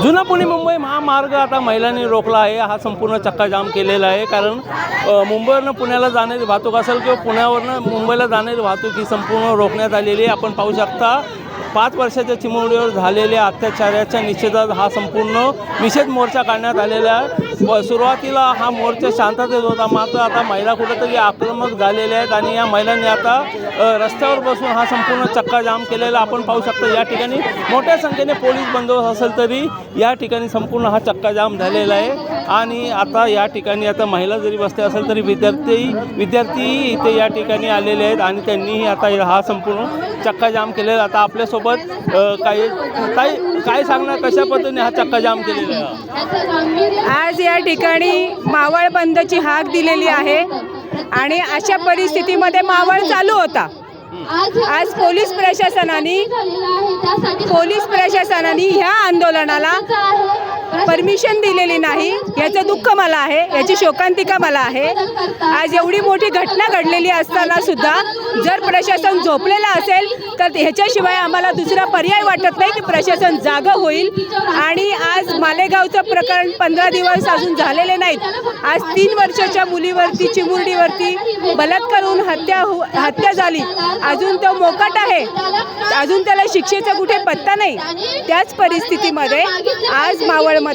जुना पुणे मुंबई महामार्ग आता महिलांनी रोखला आहे। हा संपूर्ण चक्काजाम केलेला आहे, कारण मुंबईवरनं पुण्याला जाणारी वाहतूक असेल किंवा पुण्यावरनं मुंबईला जाणारी वाहतूक ही संपूर्ण रोखण्यात आलेली आहे। आपण पाहू शकता 5 वर्षाच्या चिमुरडीवर झालेल्या अत्याचाराच्या निषेधात हा संपूर्ण निषेध मोर्चा काढण्यात आलेला आहे। सुरुवातीला हा मोर्चा शांततेत होता, मात्र आता महिला कुठेतरी आक्रमक झालेल्या आहेत आणि या महिलांनी आता रस्त्यावर बसून हा संपूर्ण चक्काजाम केलेला आपण पाहू शकता। या ठिकाणी मोठ्या संख्येने पोलीस बंदोबस्त असेल तरी या ठिकाणी संपूर्ण हा चक्काजाम झालेला आहे। आणि आता या ठिकाणी आता महिला जरी बसते असेल तरी विद्यार्थी इथे या ठिकाणी आलेले आहेत आणि त्यांनीही आता हा संपूर्ण चक्काजाम केलेला। आता आपल्यासोबत काय सांगणार, कशा पद्धतीने हा चक्काजाम केलेला आहे? आज या ठिकाणी मावळ बंदची हाक दिलेली आहे आणि अशा परिस्थितीमध्ये मावळ चालू होता। आज पोलीस प्रशासनाने ह्या आंदोलनाला परमिशन दिलेली नाही, याचं दुःख मला आहे, याची शोकांतिका मला आहे। आज एवढी मोठी घटना घडलेली असताना सुद्धा जर प्रशासन झोपलेलं असेल तर ह्याच्याशिवाय आम्हाला दुसरा पर्याय वाटत नाही की प्रशासन जागं होईल। आणि आज मालेगावचं प्रकरण 15 दिवस अजून झालेले नाहीत। आज 3 वर्षाच्या मुलीवरती, चिमुरडीवरती बलात्कार होऊन हत्या झाली, अजून तो मोकाट आहे, अजून त्याला शिक्षेचा कुठे पत्ता नाही। त्याच परिस्थितीमध्ये आज मावळमध्ये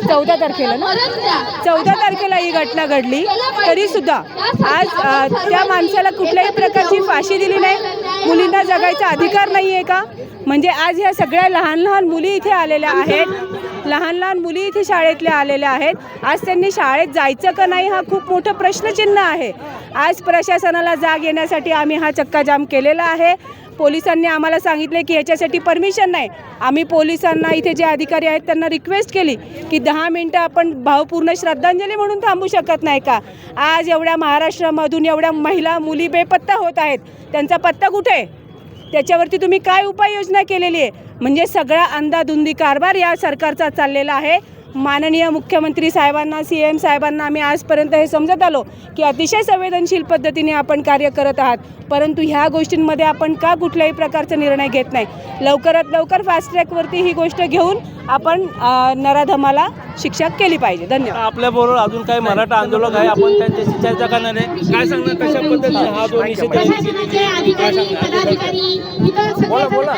14 तारखेला ही घटना घडली, तरी सुद्धा आज त्या माणसाला कुठल्याही प्रकारची फाशी दिली नाही। मुलींना जगायचा अधिकार नाही आहे का? म्हणजे आज ह्या सगळ्या लहान मुली इथे आलेल्या आहेत, लहान मुली इथे शाळेतल्या आलेल्या आहेत। आज त्यांनी शाळेत जायचं का नाही हा खूप मोठं प्रश्नचिन्ह आहे। आज प्रशासनाला जाग येण्यासाठी आम्ही हा चक्काजाम केलेला आहे। पोलिसांनी आम्हाला सांगितले की याच्यासाठी परमिशन नाही। आम्ही पोलिसांना, इथे जे अधिकारी आहेत त्यांना रिक्वेस्ट केली की 10 मिनटं आपण भावपूर्ण श्रद्धांजली म्हणून थांबू शकत नाही का? आज एवढ्या महाराष्ट्रामधून एवढ्या महिला मुली बेपत्ता होत आहेत, त्यांचा पत्ता कुठे आहे? त्याच्यावरती तुम्ही काय उपाययोजना केलेली आहे? म्हणजे सगळा अंधाधुंदी कारभार या सरकारचा चाललेला आहे। माननीय मुख्यमंत्री साहेबांना, CM साहेबांना आम्ही आजपर्यंत हे समजत आलो की अतिशय संवेदनशील पद्धतीने आपण कार्य करत आहात, परंतु ह्या गोष्टींमध्ये आपण का कुठल्याही प्रकारचा निर्णय घेत नाही? लवकरात लवकर फास्ट ट्रॅकवरती ही गोष्ट घेऊन आपण नराधमाला शिक्षा केली पाहिजे। धन्यवाद। आपल्याबरोबर अजून काही मराठा आंदोलक आहे, आपण त्यांच्याशी चर्चा करणार आहे। काय सांगणार, कशा पद्धतीने हा जो निषेध बोला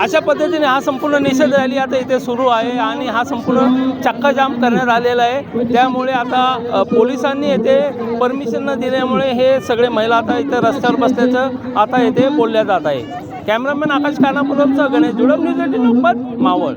अशा पद्धतीने हा संपूर्ण निषेध रॅली आता इथे सुरू आहे आणि हा संपूर्ण चक्काजाम करण्यात आलेला आहे। त्यामुळे आता पोलिसांनी येथे परमिशन न दिल्यामुळे हे सगळे महिला आता इथे रस्त्यावर बसल्याचं आता येथे बोलल्या जात आहे। कॅमेरामॅन आकाश कानापुरमचा गणेश जुडम, न्यूज 18 मावळ।